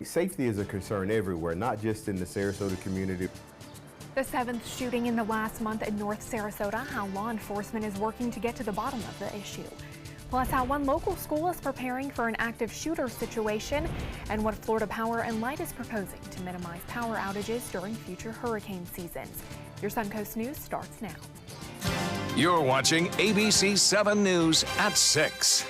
Safety is a concern everywhere, not just in the Sarasota community. The seventh shooting in the last month in North Sarasota, how law enforcement is working to get to the bottom of the issue. Plus, how one local school is preparing for an active shooter situation, and what Florida Power and Light is proposing to minimize power outages during future hurricane seasons. Your Suncoast News starts now. You're watching ABC7 News at 6.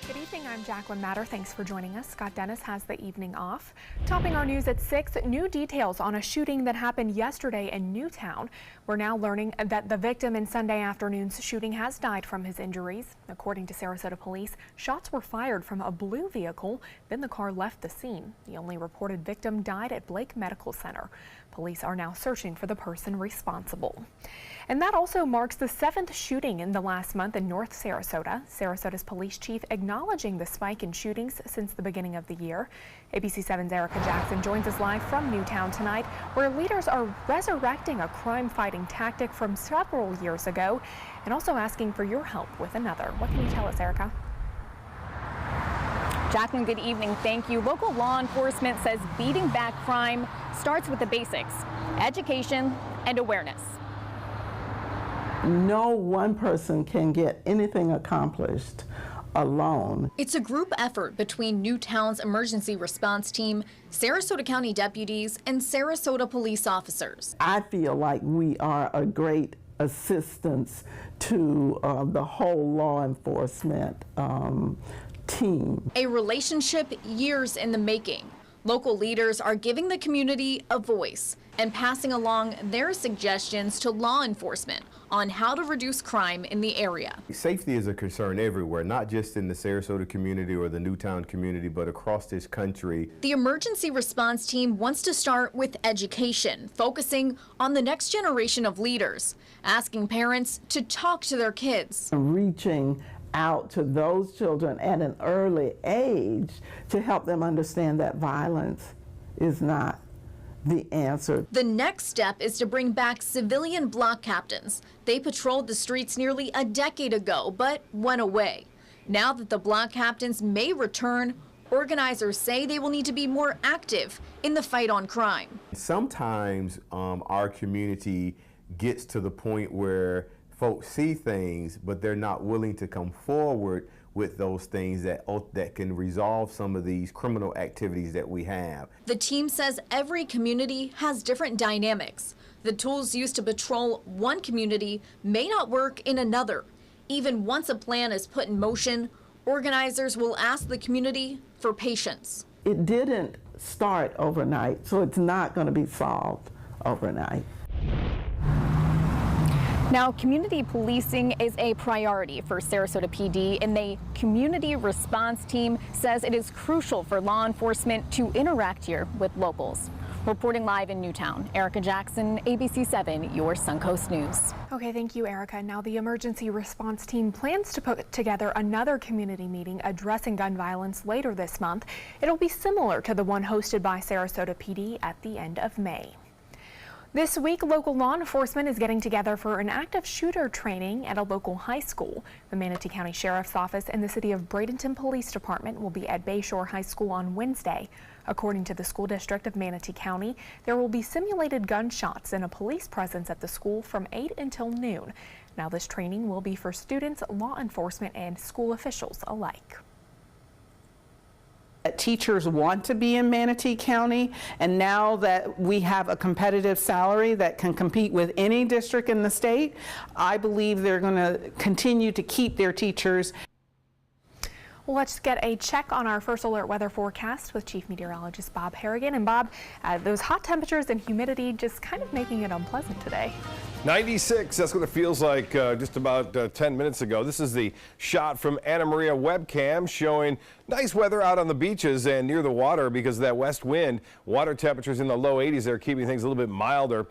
Good evening, I'm Jacqueline Matter. Thanks for joining us. Scott Dennis has the evening off. Topping our news at 6, new details on a shooting that happened yesterday in Newtown. We're now learning that the victim in Sunday afternoon's shooting has died from his injuries. According to Sarasota police, shots were fired from a blue vehicle, then the car left the scene. The only reported victim died at Blake Medical Center. Police are now searching for the person responsible. And that also marks the 7th shooting in the last month in North Sarasota. Sarasota's police chief acknowledging the spike in shootings since the beginning of the year. ABC7's Erica Jackson joins us live from Newtown tonight, where leaders are resurrecting a crime-fighting tactic from several years ago and also asking for your help with another. What can you tell us, Erica? Jacqueline, good evening. Thank you. Local law enforcement says beating back crime starts with the basics: education and awareness. No one person can get anything accomplished alone. It's a group effort between Newtown's emergency response team, Sarasota County deputies, and Sarasota police officers. I feel like we are a great assistance to the whole law enforcement team. A relationship years in the making. Local leaders are giving the community a voice and passing along their suggestions to law enforcement on how to reduce crime in the area. Safety is a concern everywhere, not just in the Sarasota community or the Newtown community, but across this country. The emergency response team wants to start with education, focusing on the next generation of leaders, asking parents to talk to their kids. Reaching out to those children at an early age to help them understand that violence is not the answer. The next step is to bring back civilian block captains. They patrolled the streets nearly a decade ago, but went away. Now that the block captains may return, organizers say they will need to be more active in the fight on crime. Sometimes our community gets to the point where folks see things, but they're not willing to come forward with those things that can resolve some of these criminal activities that we have. The team says every community has different dynamics. The tools used to patrol one community may not work in another. Even once a plan is put in motion, organizers will ask the community for patience. It didn't start overnight, so it's not going to be solved overnight. Now, community policing is a priority for Sarasota PD, and the community response team says it is crucial for law enforcement to interact here with locals. Reporting live in Newtown, Erica Jackson, ABC7, your Suncoast News. Okay, thank you, Erica. Now, the emergency response team plans to put together another community meeting addressing gun violence later this month. It'll be similar to the one hosted by Sarasota PD at the end of May. This week, local law enforcement is getting together for an active shooter training at a local high school. The Manatee County Sheriff's Office and the City of Bradenton Police Department will be at Bayshore High School on Wednesday. According to the School District of Manatee County, there will be simulated gunshots and a police presence at the school from 8 until noon. Now, this training will be for students, law enforcement, and school officials alike. Teachers want to be in Manatee County, and now that we have a competitive salary that can compete with any district in the state, I believe they're going to continue to keep their teachers. Well, let's get a check on our first alert weather forecast with Chief Meteorologist Bob Harrigan. And Bob, those hot temperatures and humidity just kind of making it unpleasant today. 96, that's what it feels like just about 10 minutes ago. This is the shot from Anna Maria webcam showing nice weather out on the beaches and near the water because of that west wind. Water temperatures in the low 80s there, keeping things a little bit milder.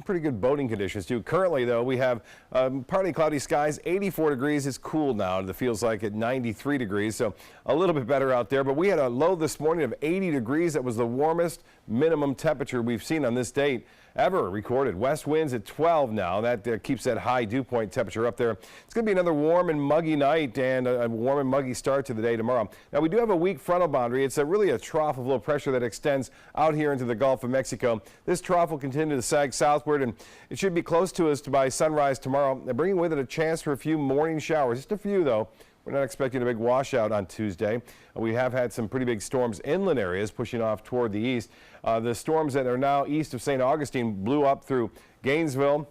Pretty good boating conditions too. Currently though, we have partly cloudy skies, 84 degrees. It's cool now. It feels like at 93 degrees, so a little bit better out there. But we had a low this morning of 80 degrees. That was the warmest minimum temperature we've seen on this date ever recorded. West winds at 12. 12 now. That keeps that high dew point temperature up there. It's going to be another warm and muggy night and a warm and muggy start to the day tomorrow. Now, we do have a weak frontal boundary. It's really a trough of low pressure that extends out here into the Gulf of Mexico. This trough will continue to sag southward, and it should be close to us by sunrise tomorrow, bringing with it a chance for a few morning showers. Just a few, though. We're not expecting a big washout on Tuesday. We have had some pretty big storms inland areas pushing off toward the east. The storms that are now east of St. Augustine blew up through Gainesville,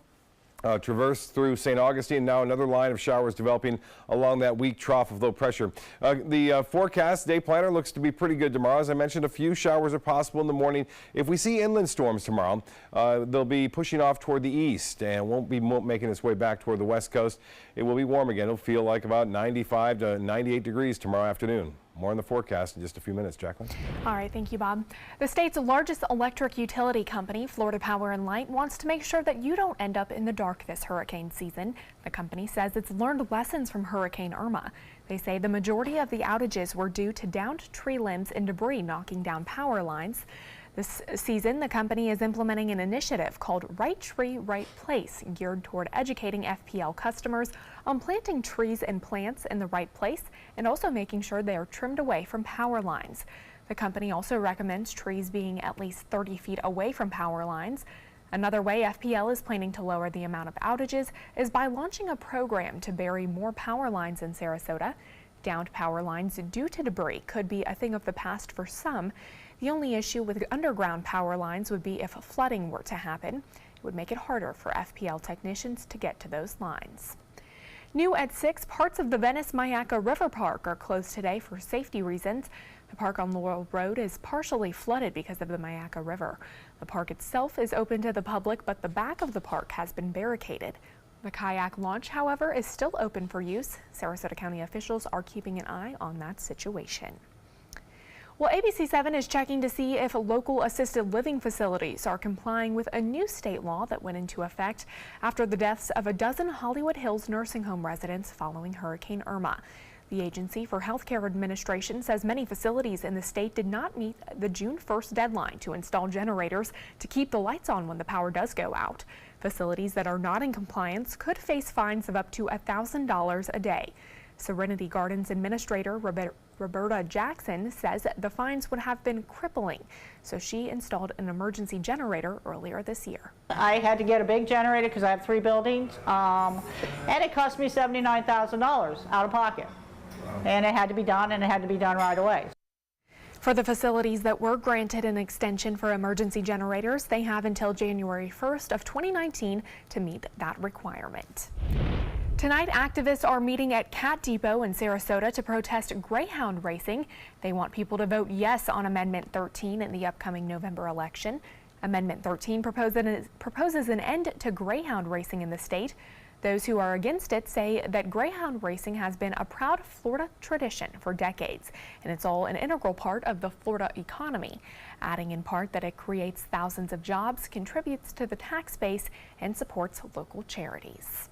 traversed through St. Augustine. Now another line of showers developing along that weak trough of low pressure. The forecast day planner looks to be pretty good tomorrow. As I mentioned, a few showers are possible in the morning. If we see inland storms tomorrow, they'll be pushing off toward the east and won't be making its way back toward the west coast. It will be warm again. It'll feel like about 95 to 98 degrees tomorrow afternoon. More on the forecast in just a few minutes, Jacqueline. All right, thank you, Bob. The state's largest electric utility company, Florida Power and Light, wants to make sure that you don't end up in the dark this hurricane season. The company says it's learned lessons from Hurricane Irma. They say the majority of the outages were due to downed tree limbs and debris knocking down power lines. This season, the company is implementing an initiative called Right Tree, Right Place, geared toward educating FPL customers on planting trees and plants in the right place and also making sure they are trimmed away from power lines. The company also recommends trees being at least 30 feet away from power lines. Another way FPL is planning to lower the amount of outages is by launching a program to bury more power lines in Sarasota. Downed power lines due to debris could be a thing of the past for some. The only issue with underground power lines would be if flooding were to happen. It would make it harder for FPL technicians to get to those lines. New at 6, parts of the Venice-Mayaca River Park are closed today for safety reasons. The park on Laurel Road is partially flooded because of the Mayaca River. The park itself is open to the public, but the back of the park has been barricaded. The kayak launch, however, is still open for use. Sarasota County officials are keeping an eye on that situation. Well, ABC7 is checking to see if local assisted living facilities are complying with a new state law that went into effect after the deaths of a dozen Hollywood Hills nursing home residents following Hurricane Irma. The Agency for Healthcare Administration says many facilities in the state did not meet the June 1st deadline to install generators to keep the lights on when the power does go out. Facilities that are not in compliance could face fines of up to $1,000 a day. Serenity Gardens Administrator Roberta Jackson says the fines would have been crippling, so she installed an emergency generator earlier this year. I had to get a big generator because I have 3 buildings, and it cost me $79,000 out of pocket. And it had to be done, and it had to be done right away. For the facilities that were granted an extension for emergency generators, they have until January 1st of 2019 to meet that requirement. Tonight, activists are meeting at Cat Depot in Sarasota to protest greyhound racing. They want people to vote yes on Amendment 13 in the upcoming November election. Amendment 13 proposes an end to greyhound racing in the state. Those who are against it say that greyhound racing has been a proud Florida tradition for decades, and it's all an integral part of the Florida economy, adding in part that it creates thousands of jobs, contributes to the tax base, and supports local charities.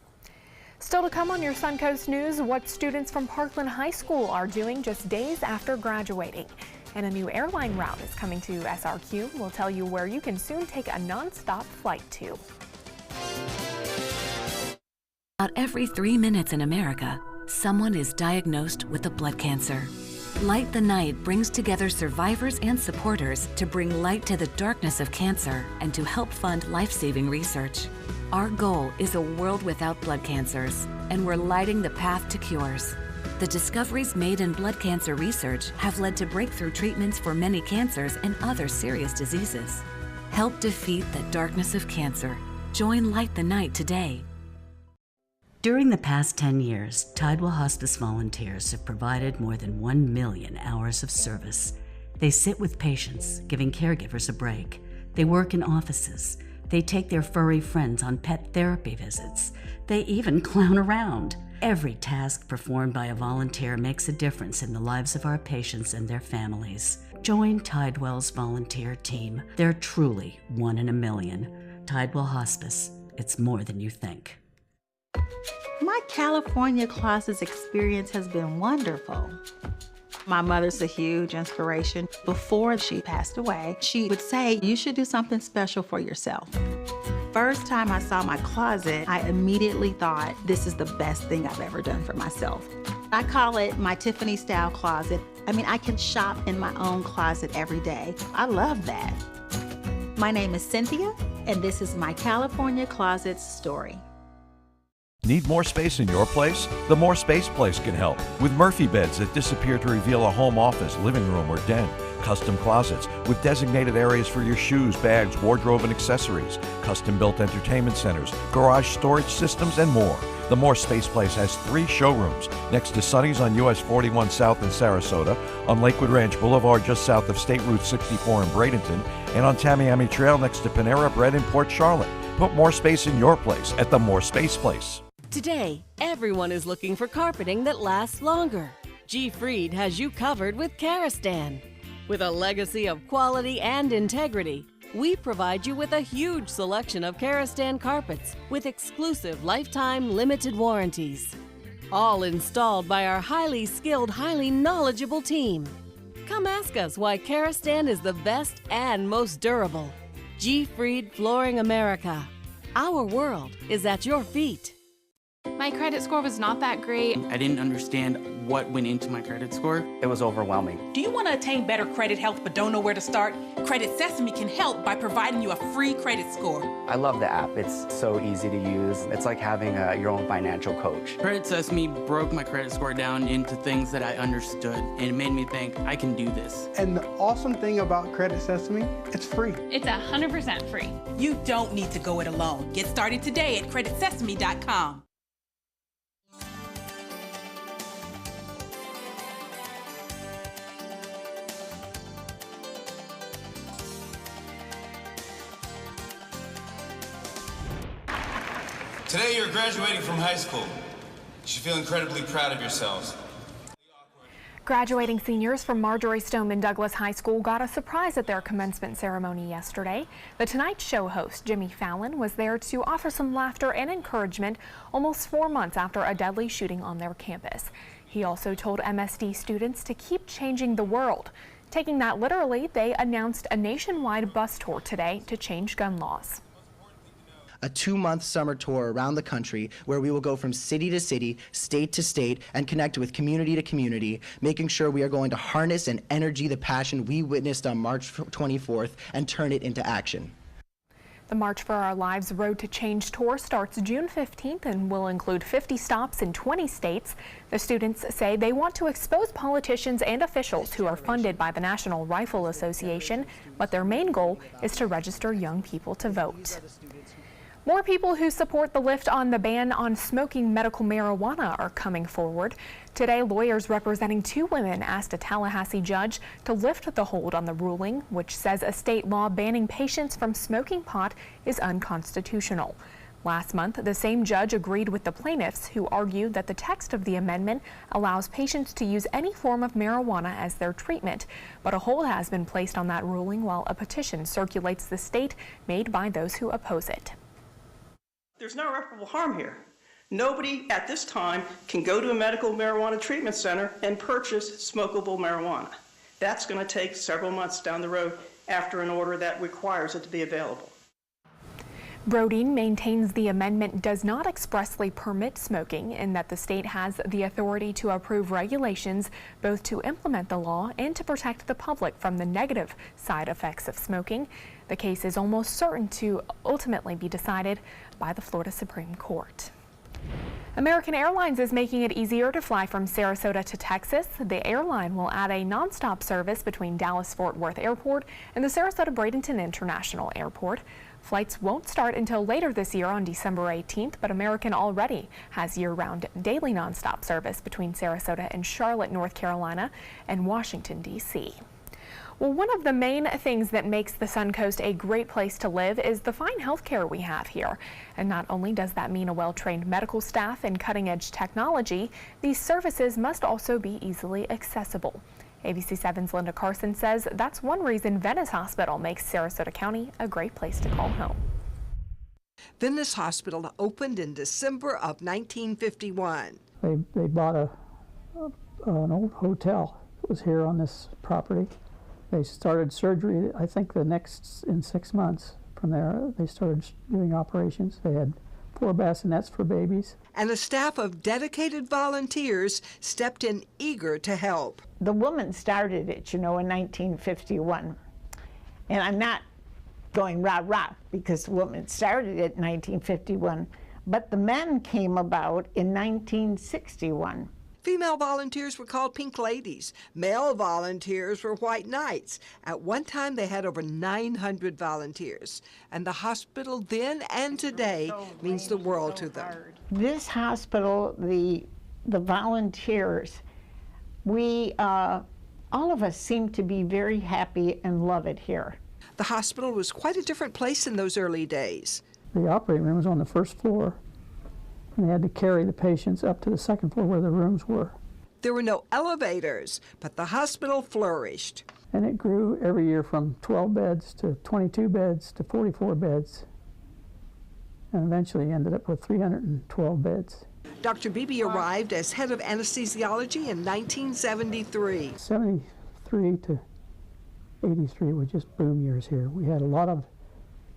Still to come on your Suncoast News, what students from Parkland High School are doing just days after graduating. And a new airline route is coming to SRQ. We'll tell you where you can soon take a non-stop flight to. About every 3 minutes in America, someone is diagnosed with a blood cancer. Light the Night brings together survivors and supporters to bring light to the darkness of cancer and to help fund life-saving research. Our goal is a world without blood cancers, and we're lighting the path to cures. The discoveries made in blood cancer research have led to breakthrough treatments for many cancers and other serious diseases. Help defeat the darkness of cancer. Join Light the Night today. During the past 10 years, Tidewell Hospice volunteers have provided more than 1 million hours of service. They sit with patients, giving caregivers a break. They work in offices. They take their furry friends on pet therapy visits. They even clown around. Every task performed by a volunteer makes a difference in the lives of our patients and their families. Join Tidewell's volunteer team. They're truly 1 in a million. Tidewell Hospice. It's more than you think. My California classes experience has been wonderful. My mother's a huge inspiration. Before she passed away, she would say, you should do something special for yourself. first time I saw my closet, I immediately thought, this is the best thing I've ever done for myself. I call it my Tiffany style closet. I mean, I can shop in my own closet every day. I love that. My name is Cynthia, and this is my California Closets story. Need more space in your place? The More Space Place can help with Murphy beds that disappear to reveal a home office, living room, or den. Custom closets with designated areas for your shoes, bags, wardrobe, and accessories. Custom-built entertainment centers, garage storage systems, and more. The More Space Place has 3 showrooms next to Sonny's on US 41 South in Sarasota, on Lakewood Ranch Boulevard just south of State Route 64 in Bradenton, and on Tamiami Trail next to Panera Bread in Port Charlotte. Put more space in your place at the More Space Place. Today, everyone is looking for carpeting that lasts longer. G. Fried has you covered with Karastan. With a legacy of quality and integrity, we provide you with a huge selection of Karastan carpets with exclusive lifetime limited warranties. All installed by our highly skilled, highly knowledgeable team. Come ask us why Karastan is the best and most durable. G. Fried Flooring America. Our world is at your feet. My credit score was not that great. I didn't understand what went into my credit score. It was overwhelming. Do you want to attain better credit health but don't know where to start? Credit Sesame can help by providing you a free credit score. I love the app. It's so easy to use. It's like having your own financial coach. Credit Sesame broke my credit score down into things that I understood, and it made me think, I can do this. And the awesome thing about Credit Sesame, it's free. It's 100% free. You don't need to go it alone. Get started today at creditsesame.com. Today you're graduating from high school. You should feel incredibly proud of yourselves. Graduating seniors from Marjorie Stoneman Douglas High School got a surprise at their commencement ceremony yesterday. The Tonight Show host, Jimmy Fallon, was there to offer some laughter and encouragement almost 4 months after a deadly shooting on their campus. He also told MSD students to keep changing the world. Taking that literally, they announced a nationwide bus tour today to change gun laws. A 2-month summer tour around the country where we will go from city to city, state to state, and connect with community to community, making sure we are going to harness and energy the passion we witnessed on March 24th and turn it into action. The March for Our Lives Road to Change tour starts June 15th and will include 50 stops in 20 states. The students say they want to expose politicians and officials who are funded by the National Rifle Association, but their main goal is to register young people to vote. More people who support the lift on the ban on smoking medical marijuana are coming forward. Today, lawyers representing 2 women asked a Tallahassee judge to lift the hold on the ruling, which says a state law banning patients from smoking pot is unconstitutional. Last month, the same judge agreed with the plaintiffs, who argued that the text of the amendment allows patients to use any form of marijuana as their treatment. But a hold has been placed on that ruling while a petition circulates the state made by those who oppose it. There's no irreparable harm here. Nobody at this time can go to a medical marijuana treatment center and purchase smokable marijuana. That's going to take several months down the road after an order that requires it to be available. Brodeen maintains the amendment does not expressly permit smoking and that the state has the authority to approve regulations both to implement the law and to protect the public from the negative side effects of smoking. The case is almost certain to ultimately be decided by the Florida Supreme Court. American Airlines is making it easier to fly from Sarasota to Texas. The airline will add a nonstop service between Dallas-Fort Worth Airport and the Sarasota-Bradenton International Airport. Flights won't start until later this year on December 18th, but American already has year-round daily nonstop service between Sarasota and Charlotte, North Carolina, and Washington, D.C. Well, one of the main things that makes the Suncoast a great place to live is the fine health care we have here. And not only does that mean a well-trained medical staff and cutting-edge technology, these services must also be easily accessible. ABC7's Linda Carson says that's one reason Venice Hospital makes Sarasota County a great place to call home. Venice Hospital opened in December of 1951. They bought an old hotel that was here on this property. They started surgery, I think, in 6 months, From there, they started doing operations. They had 4 bassinets for babies. And a staff of dedicated volunteers stepped in eager to help. The woman started it, in 1951. And I'm not going rah-rah because the woman started it in 1951, but the men came about in 1961. Female volunteers were called Pink Ladies. Male volunteers were White Knights. At one time, they had over 900 volunteers. And the hospital then and today means the world to them. This hospital, the volunteers, we, all of us seem to be very happy and love it here. The hospital was quite a different place in those early days. The operating room was on the first floor, and they had to carry the patients up to the second floor where the rooms were. There were no elevators, but the hospital flourished. And it grew every year from 12 beds to 22 beds to 44 beds, and eventually ended up with 312 beds. Dr. Beebe arrived as head of anesthesiology in 1973. 73 to 83 were just boom years here. We had a lot of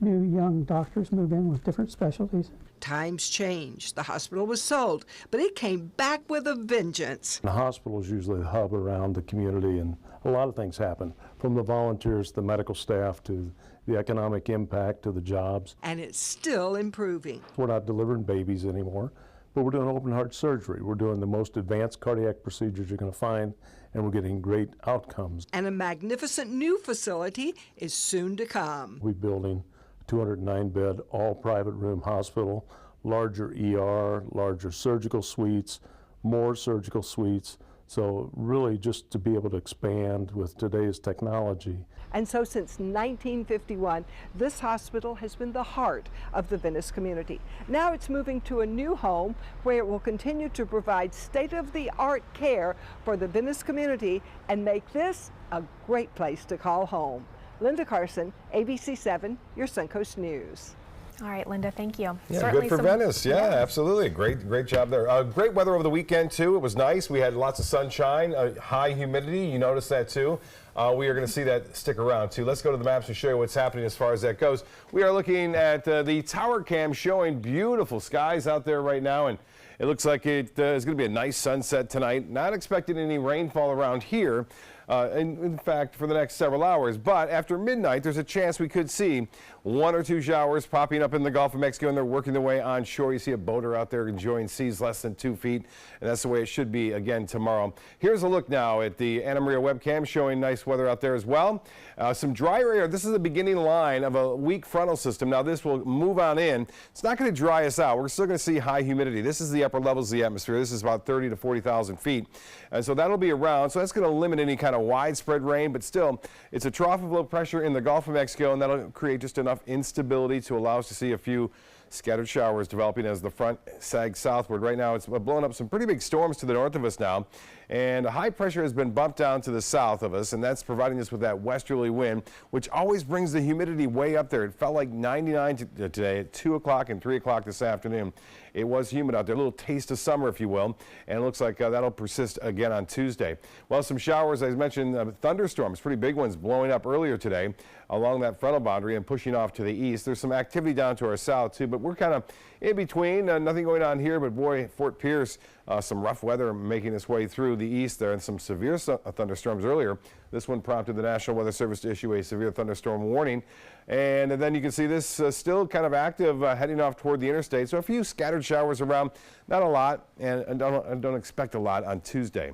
new young doctors move in with different specialties. Times changed. The hospital was sold, but it came back with a vengeance. The hospital is usually the hub around the community, and a lot of things happen, from the volunteers, the medical staff, to the economic impact, to the jobs. And it's still improving. We're not delivering babies anymore, but we're doing open heart surgery. We're doing the most advanced cardiac procedures you're going to find, and we're getting great outcomes. And a magnificent new facility is soon to come. We're building 209-bed, all-private room hospital, larger ER, larger surgical suites, more surgical suites. So really just to be able to expand with today's technology. And so since 1951, this hospital has been the heart of the Venice community. Now it's moving to a new home where it will continue to provide state-of-the-art care for the Venice community and make this a great place to call home. Linda Carson, ABC7, your Suncoast News. All right, Linda, thank you. Yeah, Certainly good for Venice. Yeah, absolutely. Great job there. Great weather over the weekend, too. It was nice. We had lots of sunshine, high humidity. You noticed that, too. We are going to see that stick around, too. Let's go to the maps and show you what's happening as far as that goes. We are looking at the tower cam showing beautiful skies out there right now, and it looks like it is going to be a nice sunset tonight. Not expecting any rainfall around here. In fact, for the next several hours. But after midnight, there's a chance we could see 1 or 2 showers popping up in the Gulf of Mexico, and they're working their way onshore. You see a boater out there enjoying seas less than 2 feet, and that's the way it should be again tomorrow. Here's a look now at the Anna Maria webcam showing nice weather out there as well. Some drier air. This is the beginning line of a weak frontal system. Now this will move on in. It's not going to dry us out. We're still going to see high humidity. This is the upper levels of the atmosphere. This is about 30 to 40,000 feet. And so that'll be around. So that's going to limit any kind of widespread rain, but still, it's a trough of low pressure in the Gulf of Mexico, and that'll create just enough instability to allow us to see a few scattered showers developing as the front sags southward. Right now, it's blowing up some pretty big storms to the north of us now, and high pressure has been bumped down to the south of us, and that's providing us with that westerly wind, which always brings the humidity way up there. It felt like 99 today at 2 o'clock and 3 o'clock this afternoon. It was humid out there, a little taste of summer, if you will, and it looks like that'll persist again on Tuesday. Well, some showers, as mentioned, thunderstorms, pretty big ones blowing up earlier today along that frontal boundary and pushing off to the east. There's some activity down to our south, too, but we're kind of in between. Nothing going on here, but boy, Fort Pierce, some rough weather making its way through the east there, and some severe thunderstorms earlier. This one prompted the National Weather Service to issue a severe thunderstorm warning. And then you can see this still kind of active heading off toward the interstate. So a few scattered showers around, not a lot, and don't expect a lot on Tuesday.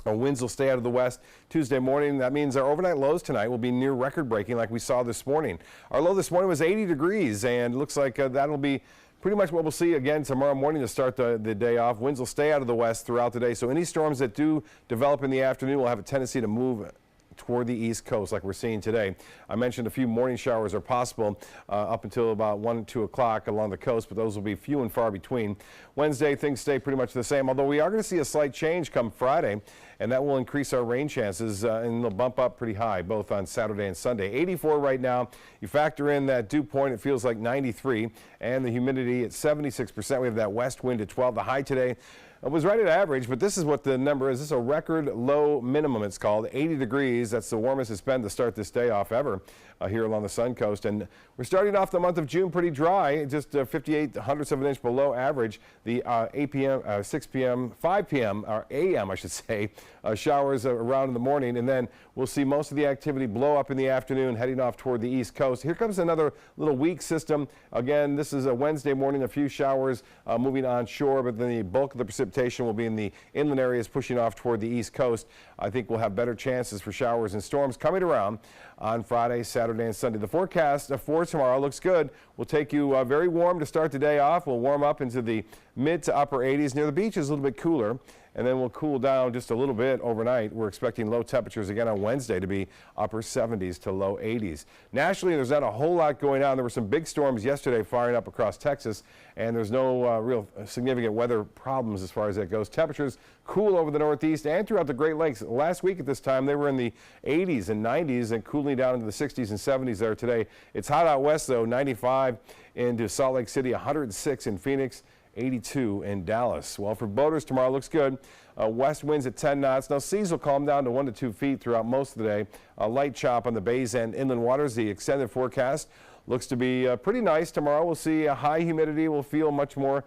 Our winds will stay out of the west Tuesday morning. That means our overnight lows tonight will be near record breaking like we saw this morning. Our low this morning was 80 degrees, and it looks like that'll be pretty much what we'll see again tomorrow morning to start the day off. Winds will stay out of the west throughout the day, so any storms that do develop in the afternoon will have a tendency to move toward the east coast like we're seeing today. I mentioned a few morning showers are possible up until about 1 2 o'clock along the coast, but those will be few and far between. Wednesday, things stay pretty much the same, although we are going to see a slight change come Friday, and that will increase our rain chances, and they'll bump up pretty high both on Saturday and Sunday. 84 right now. You factor in that dew point, it feels like 93, and the humidity at 76%. We have that west wind at 12. The high today It was right at average, but this is what the number is. This is a record low minimum, it's called. 80 degrees. That's the warmest it's been to start this day off ever here along the Sun Coast. And we're starting off the month of June pretty dry, just 58 hundredths of an inch below average. The 8 p.m., 6 p.m., 5 p.m., or a.m., I should say, showers around in the morning. And then we'll see most of the activity blow up in the afternoon, heading off toward the East Coast. Here comes another little weak system. Again, this is a Wednesday morning, a few showers moving onshore, but then the bulk of the precipitation will be in the inland areas pushing off toward the East Coast. I think we'll have better chances for showers and storms coming around on Friday, Saturday, and Sunday. The forecast for tomorrow looks good. We'll take you very warm to start the day off. We'll warm up into the mid to upper 80s. Near the beach is a little bit cooler, and then we'll cool down just a little bit overnight. We're expecting low temperatures again on Wednesday to be upper 70s to low 80s. Nationally, there's not a whole lot going on. There were some big storms yesterday firing up across Texas, and there's no real significant weather problems as far as that goes. Temperatures cool over the Northeast and throughout the Great Lakes. Last week at this time, they were in the 80s and 90s and cooling down into the 60s and 70s there today. It's hot out west, though, 95 into Salt Lake City, 106 in Phoenix, 82 in Dallas. Well, for boaters, tomorrow looks good. West winds at 10 knots. Now, seas will calm down to 1 to 2 feet throughout most of the day. A light chop on the bays and inland waters. The extended forecast looks to be pretty nice tomorrow. We'll see a high humidity. We'll feel much more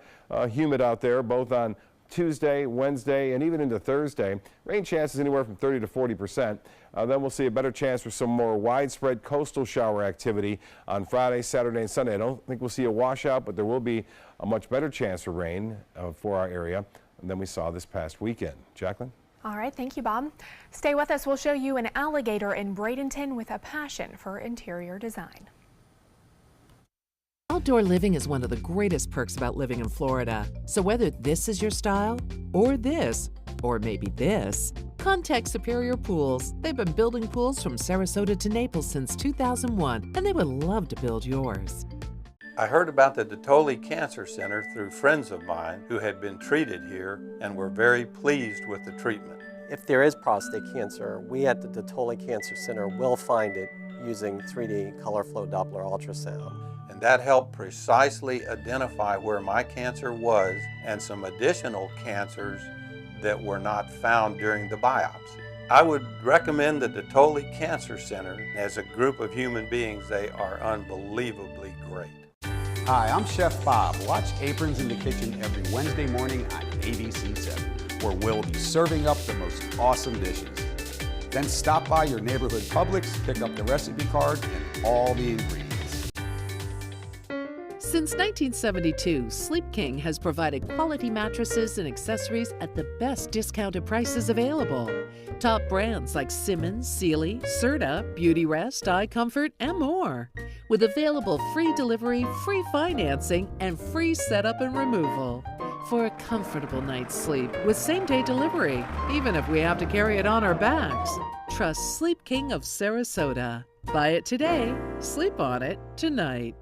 humid out there, both on Tuesday, Wednesday, and even into Thursday. Rain chances anywhere from 30 to 40%. Then we'll see a better chance for some more widespread coastal shower activity on Friday, Saturday, and Sunday. I don't think we'll see a washout, but there will be a much better chance for rain for our area than we saw this past weekend. Jacqueline? All right, thank you, Bob. Stay with us. We'll show you an alligator in Bradenton with a passion for interior design. Outdoor living is one of the greatest perks about living in Florida. So whether this is your style, or this, or maybe this, contact Superior Pools. They've been building pools from Sarasota to Naples since 2001, and they would love to build yours. I heard about the Dottoli Cancer Center through friends of mine who had been treated here and were very pleased with the treatment. If there is prostate cancer, we at the Dottoli Cancer Center will find it using 3D color flow Doppler ultrasound. And that helped precisely identify where my cancer was and some additional cancers that were not found during the biopsy. I would recommend the Dottoli Cancer Center. As a group of human beings, they are unbelievably great. Hi, I'm Chef Bob. Watch Aprons in the Kitchen every Wednesday morning on ABC7, where we'll be serving up the most awesome dishes. Then stop by your neighborhood Publix, pick up the recipe card and all the ingredients. Since 1972, Sleep King has provided quality mattresses and accessories at the best discounted prices available. Top brands like Simmons, Sealy, Serta, Beautyrest, iComfort, and more. With available free delivery, free financing, and free setup and removal. For a comfortable night's sleep with same-day delivery, even if we have to carry it on our backs. Trust Sleep King of Sarasota. Buy it today, sleep on it tonight.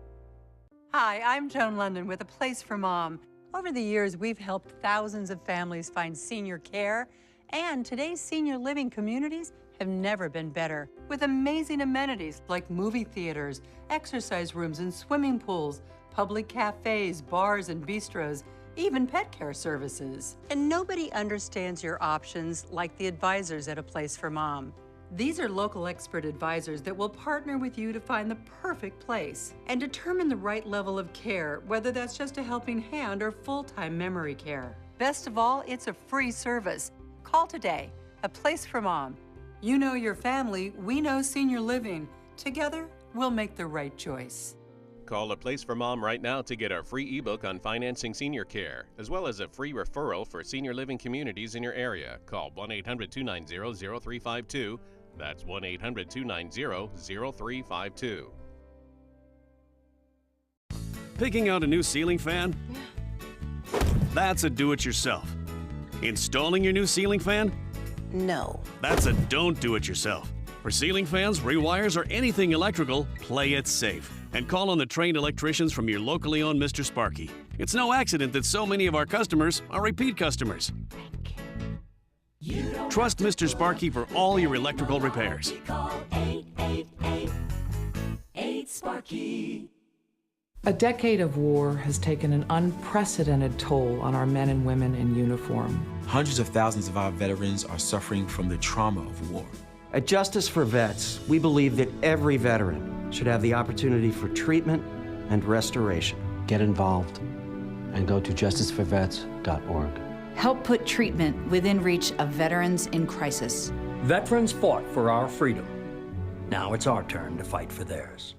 Hi, I'm Joan London with A Place for Mom. Over the years, we've helped thousands of families find senior care, and today's senior living communities have never been better, with amazing amenities like movie theaters, exercise rooms and swimming pools, public cafes, bars and bistros, even pet care services. And nobody understands your options like the advisors at A Place for Mom. These are local expert advisors that will partner with you to find the perfect place and determine the right level of care, whether that's just a helping hand or full-time memory care. Best of all, it's a free service. Call today. A Place for Mom. You know your family, we know senior living. Together, we'll make the right choice. Call A Place for Mom right now to get our free ebook on financing senior care, as well as a free referral for senior living communities in your area. Call 1-800-290-0352. That's 1-800-290-0352. Picking out a new ceiling fan? That's a do-it-yourself. Installing your new ceiling fan? No. That's a don't do-it-yourself. For ceiling fans, rewires, or anything electrical, play it safe. And call on the trained electricians from your locally owned Mr. Sparky. It's no accident that so many of our customers are repeat customers. Trust Mr. Sparky for all your electrical repairs. Call 888-8-SPARKY. A decade of war has taken an unprecedented toll on our men and women in uniform. Hundreds of thousands of our veterans are suffering from the trauma of war. At Justice for Vets, we believe that every veteran should have the opportunity for treatment and restoration. Get involved and go to justiceforvets.org. Help put treatment within reach of veterans in crisis. Veterans fought for our freedom. Now it's our turn to fight for theirs.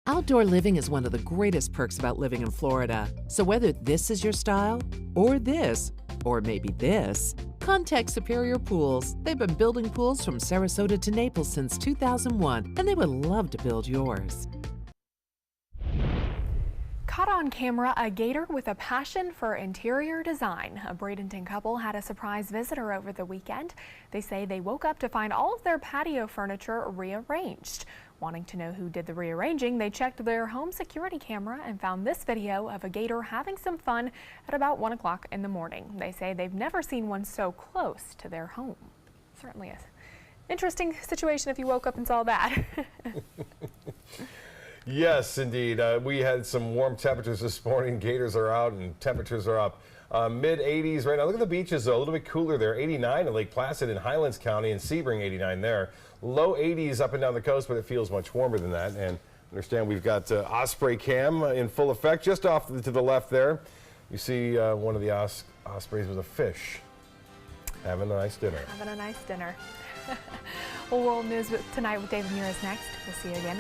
Outdoor living is one of the greatest perks about living in Florida. So whether this is your style, or this, or maybe this, contact Superior Pools. They've been building pools from Sarasota to Naples since 2001, and they would love to build yours. Caught on camera, a gator with a passion for interior design. A Bradenton couple had a surprise visitor over the weekend. They say they woke up to find all of their patio furniture rearranged. Wanting to know who did the rearranging, they checked their home security camera and found this video of a gator having some fun at about 1 o'clock in the morning. They say they've never seen one so close to their home. Certainly an interesting situation if you woke up and saw that. Yes, indeed. We had some warm temperatures this morning. Gators are out and temperatures are up. Mid-80s right now. Look at the beaches, though. A little bit cooler there. 89 in Lake Placid in Highlands County and Sebring, 89 there. Low 80s up and down the coast, but it feels much warmer than that. And understand we've got Osprey Cam in full effect. Just off to the left there, you see one of the ospreys with a fish. Having a nice dinner. Having a nice dinner. Well, World News Tonight with David Muir is next. We'll see you again.